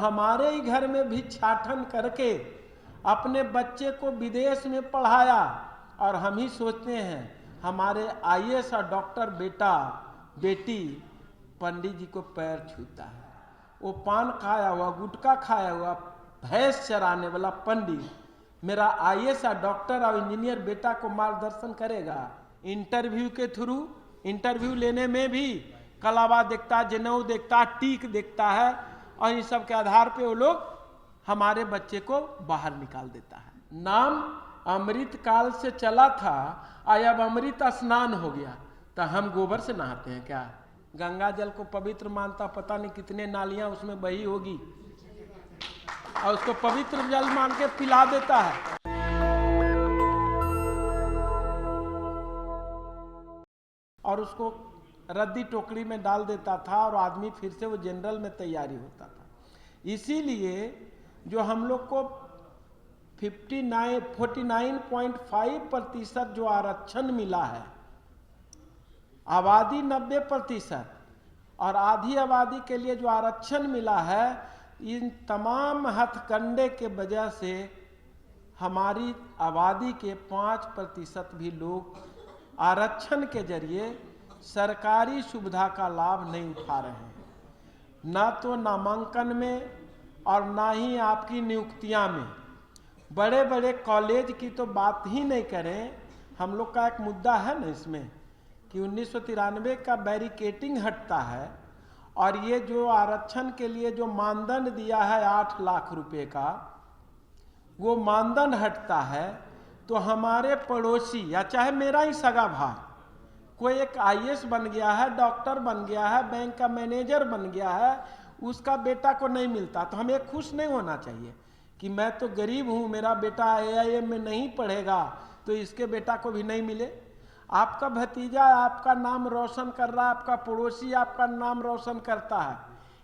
हमारे ही घर में भिक्षाटन करके अपने बच्चे को विदेश में पढ़ाया, और हम ही सोचते हैं हमारे आईएएस और डॉक्टर बेटा बेटी पंडित जी को पैर छूता है। वो पान खाया हुआ, गुटखा खाया हुआ, भैंस चराने वाला पंडित मेरा आईएएस और डॉक्टर और इंजीनियर बेटा को मार्गदर्शन करेगा? इंटरव्यू के थ्रू, इंटरव्यू लेने में भी कलावा देखता है, जनेऊ देखता है, टीक देखता है, और इन सब के आधार पे वो लोग हमारे बच्चे को बाहर निकाल देता है। नाम अमृत काल से चला था, अब अमृत स्नान हो गया, तो हम गोबर से नहाते हैं क्या? गंगा जल को पवित्र मानता, पता नहीं कितने नालियां उसमें बही होगी, और उसको पवित्र जल मान के पिला देता है। और उसको रद्दी टोकरी में डाल देता था, और आदमी फिर से वो जनरल में तैयारी होता था। इसीलिए जो हम लोग को 49.5% जो आरक्षण मिला है, आबादी 90% और आधी आबादी के लिए जो आरक्षण मिला है, इन तमाम हथकंडे के वजह से हमारी आबादी के 5% भी लोग आरक्षण के जरिए सरकारी सुविधा का लाभ नहीं उठा रहे हैं। ना तो नामांकन में और ना ही आपकी नियुक्तियां में। बड़े बड़े कॉलेज की तो बात ही नहीं करें। हम लोग का एक मुद्दा है ना इसमें कि 1993 का बैरिकेटिंग हटता है, और ये जो आरक्षण के लिए जो मानदंड दिया है 8 लाख रुपए का, वो मानदंड हटता है, तो हमारे पड़ोसी या चाहे मेरा ही सगा भाई कोई एक आईएएस बन गया है, डॉक्टर बन गया है, बैंक का मैनेजर बन गया है, उसका बेटा को नहीं मिलता, तो हमें खुश नहीं होना चाहिए कि मैं तो गरीब हूँ, मेरा बेटा आईआईएम में नहीं पढ़ेगा तो इसके बेटा को भी नहीं मिले। आपका भतीजा आपका नाम रोशन कर रहा है, आपका पड़ोसी आपका नाम रोशन करता है,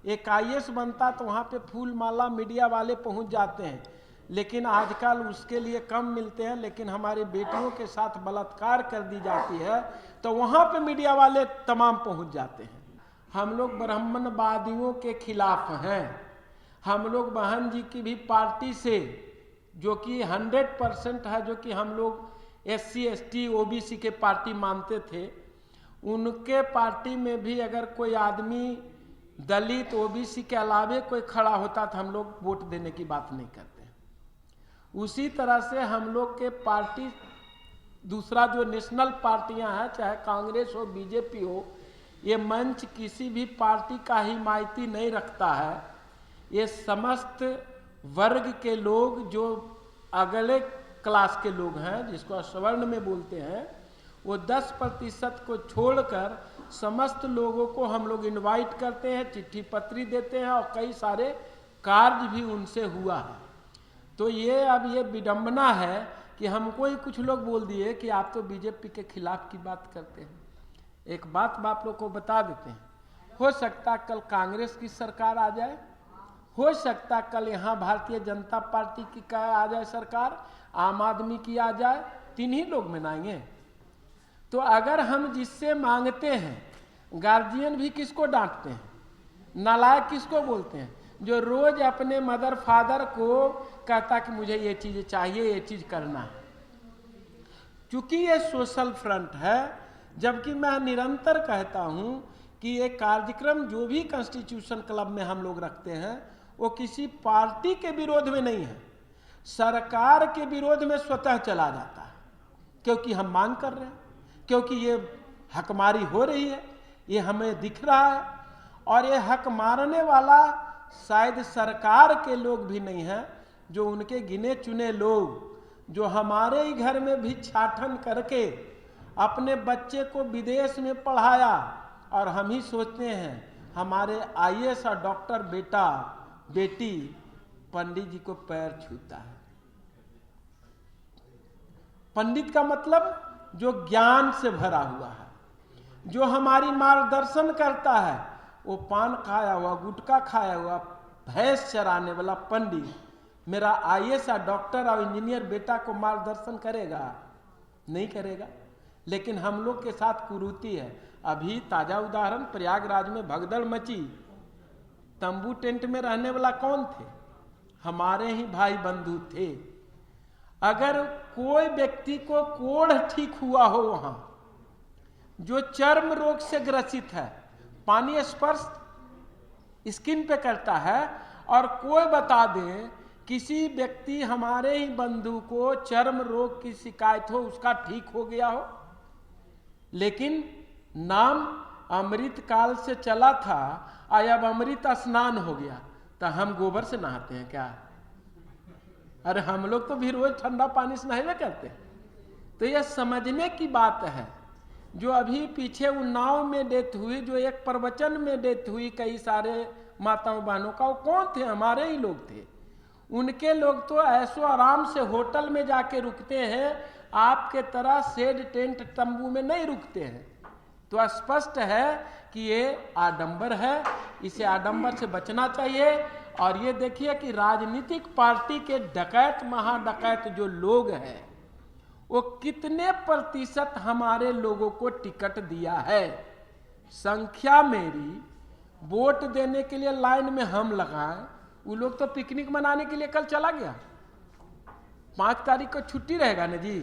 एक आईएएस बनता तो वहाँ पे फूल माला मीडिया वाले पहुँच जाते हैं, लेकिन आजकल उसके लिए कम मिलते हैं। लेकिन हमारी बेटियों के साथ बलात्कार कर दी जाती है तो वहाँ पे मीडिया वाले तमाम पहुँच जाते हैं। हम लोग ब्राह्मणवादियों के खिलाफ हैं। हम लोग बहन जी की भी पार्टी से, जो कि 100% है, जो कि हम लोग SC ST OBC के पार्टी मानते थे, उनके पार्टी में भी अगर कोई आदमी दलित OBC के अलावे कोई खड़ा होता तो हम लोग वोट देने की बात नहीं करते। उसी तरह से हम लोग के पार्टी, दूसरा जो नेशनल पार्टियां हैं, चाहे कांग्रेस हो बीजेपी हो, ये मंच किसी भी पार्टी का हिमायती नहीं रखता है। ये समस्त वर्ग के लोग, जो अगले क्लास के लोग हैं, जिसको सवर्ण में बोलते हैं, वो 10% को छोड़कर समस्त लोगों को हम लोग इनवाइट करते हैं, चिट्ठी पत्री देते हैं, और कई सारे कार्य भी उनसे हुआ है। तो ये अब ये विडंबना है कि हमको ही कुछ लोग बोल दिए कि आप तो बीजेपी के खिलाफ की बात करते हैं। एक बात आप लोग को बता देते हैं, हो सकता कल कांग्रेस की सरकार आ जाए, हो सकता कल यहाँ भारतीय जनता पार्टी की का आ जाए सरकार, आम आदमी की आ जाए, 3 ही लोग में आएंगे। तो अगर हम जिससे मांगते हैं, गार्जियन भी किसको डांटते हैं, नालायक किसको बोलते हैं? जो रोज अपने मदर फादर को कहता कि मुझे ये चीज़ चाहिए, ये चीज़ करना है। चूंकि ये सोशल फ्रंट है, जबकि मैं निरंतर कहता हूँ कि ये कार्यक्रम जो भी कॉन्स्टिट्यूशन क्लब में हम लोग रखते हैं, वो किसी पार्टी के विरोध में नहीं है, सरकार के विरोध में स्वतः चला जाता है, क्योंकि हम मांग कर रहे हैं, क्योंकि ये हकमारी हो रही है, ये हमें दिख रहा है। और ये हक मारने वाला शायद सरकार के लोग भी नहीं हैं, जो उनके गिने चुने लोग, जो हमारे ही घर में भिक्षाटन करके अपने बच्चे को विदेश में पढ़ाया, और हम ही सोचते हैं हमारे आईएएस और डॉक्टर बेटा बेटी पंडित जी को पैर छूता है। पंडित का मतलब जो ज्ञान से भरा हुआ है, जो हमारी मार्गदर्शन करता है। वो पान खाया हुआ, गुटखा खाया हुआ, भैंस चराने वाला पंडित मेरा आईएएस और डॉक्टर और इंजीनियर बेटा को मार्गदर्शन करेगा? नहीं करेगा। लेकिन हम लोग के साथ कुरीति है। अभी ताजा उदाहरण, प्रयागराज में भगदड़ मची, तंबू टेंट में रहने वाला कौन थे? हमारे ही भाई बंधु थे। अगर कोई व्यक्ति को कोढ़ ठीक हुआ हो वहां, जो चर्म रोग से ग्रसित है, पानी स्पर्श स्किन पे करता है, और कोई बता दे किसी व्यक्ति हमारे ही बंधु को चर्म रोग की शिकायत हो, उसका ठीक हो गया हो, लेकिन नाम अमृत काल से चला था, अब अमृत स्नान हो गया, तो हम गोबर से नहाते हैं क्या? अरे हम लोग तो भी रोज ठंडा पानी से नहावे करते हैं। तो यह समझने की बात है। जो अभी पीछे उन्नाव में डेथ हुई, जो एक प्रवचन में डेथ हुई कई सारे माताओं बहनों का, वो कौन थे? हमारे ही लोग थे। उनके लोग तो ऐसो आराम से होटल में जाके रुकते हैं, आपके तरह शेड टेंट तंबू में नहीं रुकते हैं। तो स्पष्ट है कि ये आडंबर है, इसे आडंबर से बचना चाहिए। और ये देखिए कि राजनीतिक पार्टी के डकैत महाडकैत जो लोग हैं, वो कितने प्रतिशत हमारे लोगों को टिकट दिया है। संख्या मेरी वोट देने के लिए लाइन में हम लगाएं, वो लोग तो पिकनिक मनाने के लिए कल चला गया। 5 तारीख को छुट्टी रहेगा ना जी।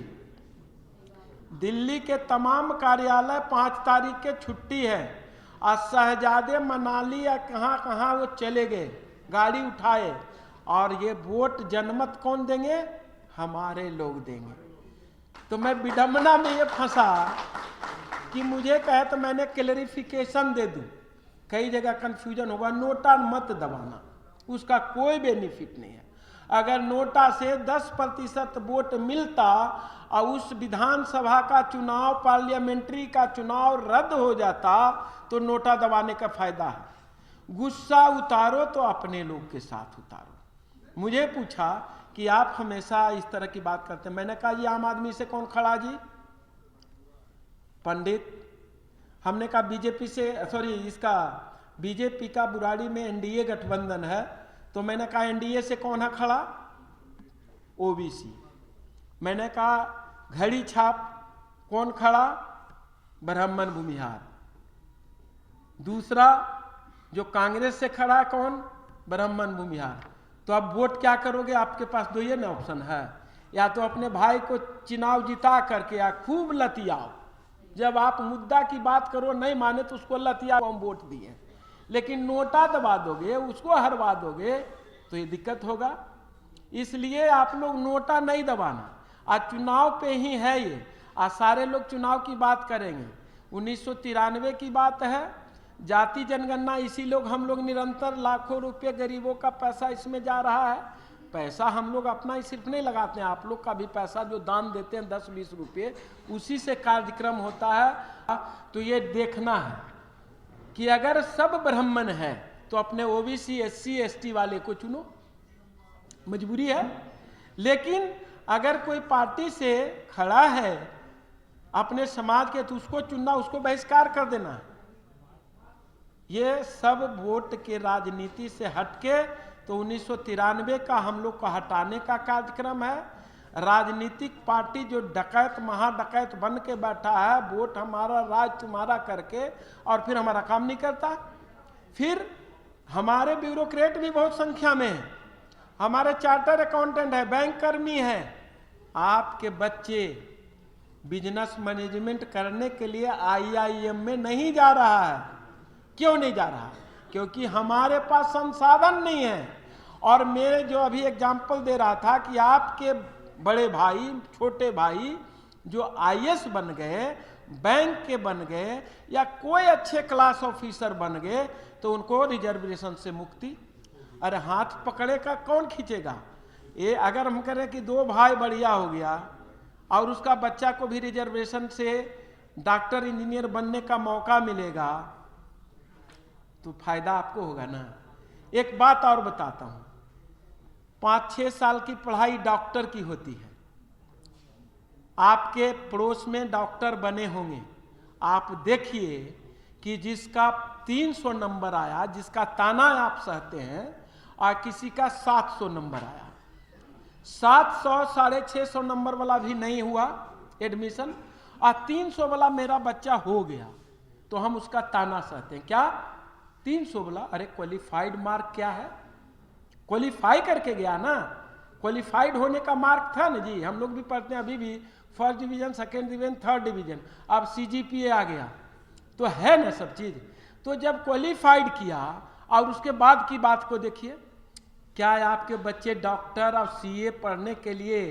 दिल्ली के तमाम कार्यालय 5 तारीख के छुट्टी है, और शहजादे मनाली या कहाँ कहाँ वो चले गए गाड़ी उठाए, और ये वोट जनमत कौन देंगे? हमारे लोग देंगे। तो मैं विडंबना में ये फंसा कि मुझे कहे तो मैंने क्लैरिफिकेशन दे दूं। कई जगह कंफ्यूजन होगा। नोटा मत दबाना, उसका कोई बेनिफिट नहीं है। अगर नोटा से 10% वोट मिलता और उस विधानसभा का चुनाव, पार्लियामेंट्री का चुनाव रद्द हो जाता, तो नोटा दबाने का फायदा है। गुस्सा उतारो तो अपने लोग के साथ उतारो। मुझे पूछा कि आप हमेशा इस तरह की बात करते हैं। मैंने कहा ये आम आदमी से कौन खड़ा जी? पंडित। हमने कहा बीजेपी से, सॉरी इसका बीजेपी का बुराड़ी में एनडीए गठबंधन है, तो मैंने कहा एनडीए से कौन है खड़ा? ओबीसी। मैंने कहा घड़ी छाप कौन खड़ा? ब्राह्मण भूमिहार। दूसरा जो कांग्रेस से खड़ा कौन? ब्राह्मण भूमिहार। तो अब वोट क्या करोगे? आपके पास दो ये ना ऑप्शन है, या तो अपने भाई को चुनाव जिता करके या खूब लतियाओ। जब आप मुद्दा की बात करो, नहीं माने तो उसको लतियाओ, हम वोट दिए। लेकिन नोटा दबा दोगे, उसको हरवा दोगे, तो ये दिक्कत होगा। इसलिए आप लोग नोटा नहीं दबाना। आज चुनाव पे ही है ये, आज सारे लोग चुनाव की बात करेंगे। 1993 की बात है, जाति जनगणना, इसी लोग हम लोग निरंतर लाखों रुपए गरीबों का पैसा इसमें जा रहा है। पैसा हम लोग अपना ही सिर्फ नहीं लगाते हैं, आप लोग का भी पैसा जो दान देते हैं 10-20 रुपये, उसी से कार्यक्रम होता है। तो ये देखना है कि अगर सब ब्राह्मण है तो अपने ओबीसी एससी एसटी वाले को चुनो, मजबूरी है। लेकिन अगर कोई पार्टी से खड़ा है अपने समाज के, तो उसको चुनना, उसको बहिष्कार कर देना है। ये सब वोट के राजनीति से हटके तो 1993 का हम लोग को हटाने का कार्यक्रम है। राजनीतिक पार्टी जो डकैत महाडकैत बन के बैठा है, वोट हमारा राज तुम्हारा करके, और फिर हमारा काम नहीं करता। फिर हमारे ब्यूरोक्रेट भी बहुत संख्या में है, हमारे चार्टर अकाउंटेंट है, बैंक कर्मी है। आपके बच्चे बिजनेस मैनेजमेंट करने के लिए IIM में नहीं जा रहा है। क्यों नहीं जा रहा? क्योंकि हमारे पास संसाधन नहीं है। और मेरे जो अभी एग्जाम्पल दे रहा था कि आपके बड़े भाई, छोटे भाई जो IAS बन गए, बैंक के बन गए, या कोई अच्छे क्लास ऑफिसर बन गए, तो उनको रिजर्वेशन से मुक्ति। अरे हाथ पकड़े का कौन खींचेगा? ये अगर हम करें कि 2 भाई बढ़िया हो गया और उसका बच्चा को भी रिजर्वेशन से डॉक्टर इंजीनियर बनने का मौका मिलेगा, तो फायदा आपको होगा ना। एक बात और बताता हूं, 5-6 साल की पढ़ाई डॉक्टर की होती है। आपके पड़ोस में डॉक्टर बने होंगे, आप देखिए कि जिसका 300 नंबर आया, जिसका ताना आप सहते हैं, और किसी का 700 नंबर आया। 700 650 नंबर वाला भी नहीं हुआ एडमिशन, और 300 वाला मेरा बच्चा हो गया, तो हम उसका ताना सहते हैं। क्या? 300 बोला। अरे क्वालिफाइड मार्क क्या है? क्वालिफाई करके गया ना, क्वालिफाइड होने का मार्क था ना जी। हम लोग भी पढ़ते हैं अभी भी, first division, second division, third division, अब CGPA आ गया, तो है ना सब चीज। तो जब क्वालिफाइड किया और उसके बाद की बात को देखिए, क्या आपके बच्चे डॉक्टर और CA पढ़ने के लिए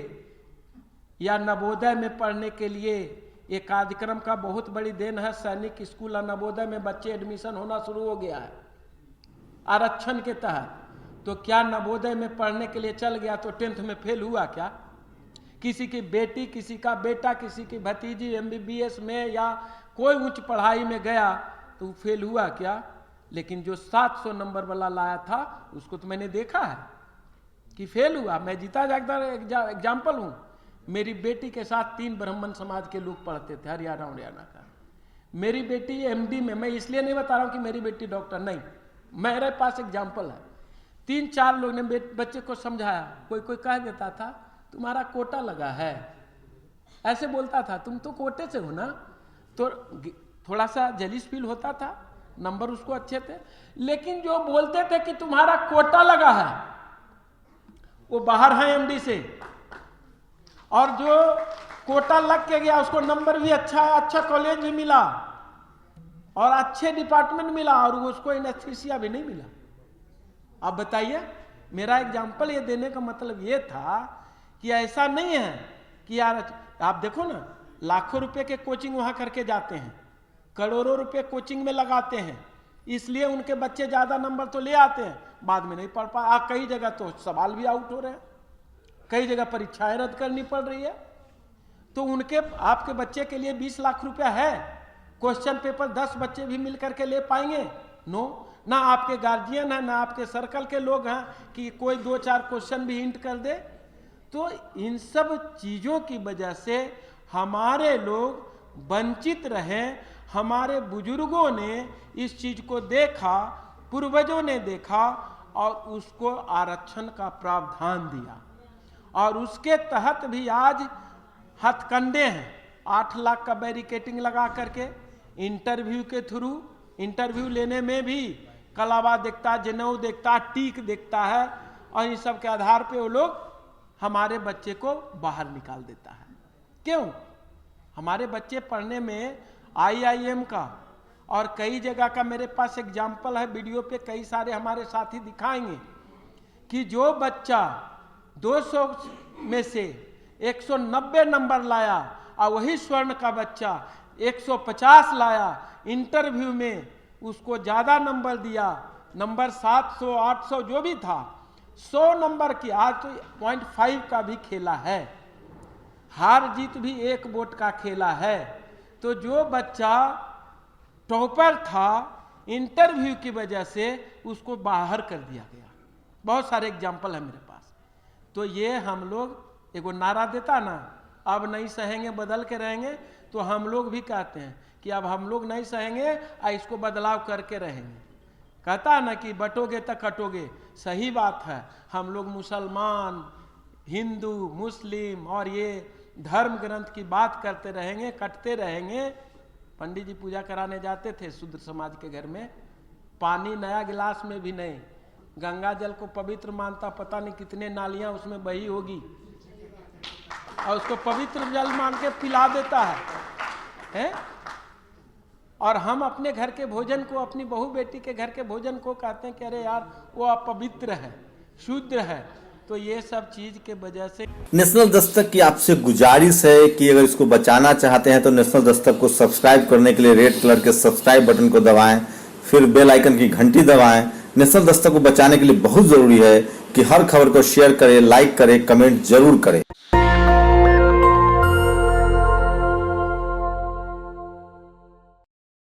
या नवोदय में पढ़ने के लिए, ये कार्यक्रम का बहुत बड़ी देन है। सैनिक स्कूल और नवोदय में बच्चे एडमिशन होना शुरू हो गया है आरक्षण के तहत। तो क्या नवोदय में पढ़ने के लिए चल गया तो 10th में फेल हुआ क्या? किसी की बेटी, किसी का बेटा, किसी की भतीजी MBBS में या कोई उच्च पढ़ाई में गया तो फेल हुआ क्या? लेकिन जो 700 नंबर वाला लाया था उसको तो मैंने देखा है कि फेल हुआ। मैं जीता जागता एग्जाम्पल हूँ। मेरी बेटी के साथ 3 ब्राह्मण समाज के लोग पढ़ते थे हरियाणा का। मेरी बेटी MD में, मैं इसलिए नहीं बता रहा हूँ कि मेरी बेटी डॉक्टर, नहीं, मेरे पास एग्जाम्पल है। 3-4 लोग ने बच्चे को समझाया। कोई कह देता था तुम्हारा कोटा लगा है, ऐसे बोलता था, तुम तो कोटे से हो ना, तो थोड़ा सा जलीस फील होता था। नंबर उसको अच्छे थे, लेकिन जो बोलते थे कि तुम्हारा कोटा लगा है वो बाहर है MD से, और जो कोटा लग के गया उसको नंबर भी अच्छा है, अच्छा कॉलेज भी मिला और अच्छे डिपार्टमेंट मिला, और उसको एनेस्थीसिया भी नहीं मिला। आप बताइए, मेरा एग्जाम्पल ये देने का मतलब ये था कि ऐसा नहीं है कि यार, आप देखो ना, लाखों रुपए के कोचिंग वहां करके जाते हैं, करोड़ों रुपए कोचिंग में लगाते हैं, इसलिए उनके बच्चे ज्यादा नंबर तो ले आते हैं, बाद में नहीं पढ़ पा। कई जगह तो सवाल भी आउट हो रहे हैं, कई जगह परीक्षाएं रद्द करनी पड़ रही है। तो उनके, आपके बच्चे के लिए 20 लाख रुपया है, क्वेश्चन पेपर 10 बच्चे भी मिल करके ले पाएंगे? नो, ना आपके गार्जियन है, ना आपके सर्कल के लोग हैं कि कोई 2-4 क्वेश्चन भी हिंट कर दे। तो इन सब चीजों की वजह से हमारे लोग वंचित रहे। हमारे बुजुर्गों ने इस चीज को देखा, पूर्वजों ने देखा और उसको आरक्षण का प्रावधान दिया, और उसके तहत भी आज हथकंडे हैं। 8 लाख का बैरिकेटिंग लगा करके इंटरव्यू के थ्रू, इंटरव्यू लेने में भी कलावा देखता, जनेऊ देखता, टीक देखता है, और इन सब के आधार पे वो लोग हमारे बच्चे को बाहर निकाल देता है। क्यों? हमारे बच्चे पढ़ने में IIM का और कई जगह का मेरे पास एग्जाम्पल है, वीडियो पे कई सारे हमारे साथी दिखाएंगे कि जो बच्चा 200 में से 190 नंबर लाया और वही स्वर्ण का बच्चा 150 लाया, इंटरव्यू में उसको ज्यादा नंबर दिया, नंबर 700 800 जो भी था, 100 नंबर की, आज तो 0.5 का भी खेला है, हार जीत भी 1 वोट का खेला है। तो जो बच्चा टॉपर था, इंटरव्यू की वजह से उसको बाहर कर दिया गया। बहुत सारे एग्जाम्पल है मेरे पास। तो ये हम लोग एगो नारा देता ना, अब नहीं सहेंगे बदल के रहेंगे, तो हम लोग भी कहते हैं कि अब हम लोग नहीं सहेंगे और इसको बदलाव करके रहेंगे। कहता ना कि बटोगे तो कटोगे, सही बात है। हम लोग मुसलमान, हिंदू, मुस्लिम और ये धर्म ग्रंथ की बात करते रहेंगे, कटते रहेंगे। पंडित जी पूजा कराने जाते थे शूद्र समाज के घर में, पानी नया गिलास में भी नहीं, गंगा जल को पवित्र मानता, पता नहीं कितने नालियां उसमें बही होगी, और उसको पवित्र जल मान के पिला देता है? और हम अपने घर के भोजन को, अपनी बहू बेटी के घर के भोजन को कहते हैं कि अरे यार वो अपवित्र है, शुद्र है। तो ये सब चीज के वजह से नेशनल दस्तक की आपसे गुजारिश है कि अगर इसको बचाना चाहते हैं तो नेशनल दस्तक को सब्सक्राइब करने के लिए रेड कलर के सब्सक्राइब बटन को दबाएं, फिर बेल आइकन की घंटी दबाएं। नेशनल दस्तक को बचाने के लिए बहुत जरूरी है कि हर खबर को शेयर करें, लाइक करें, कमेंट जरूर करें।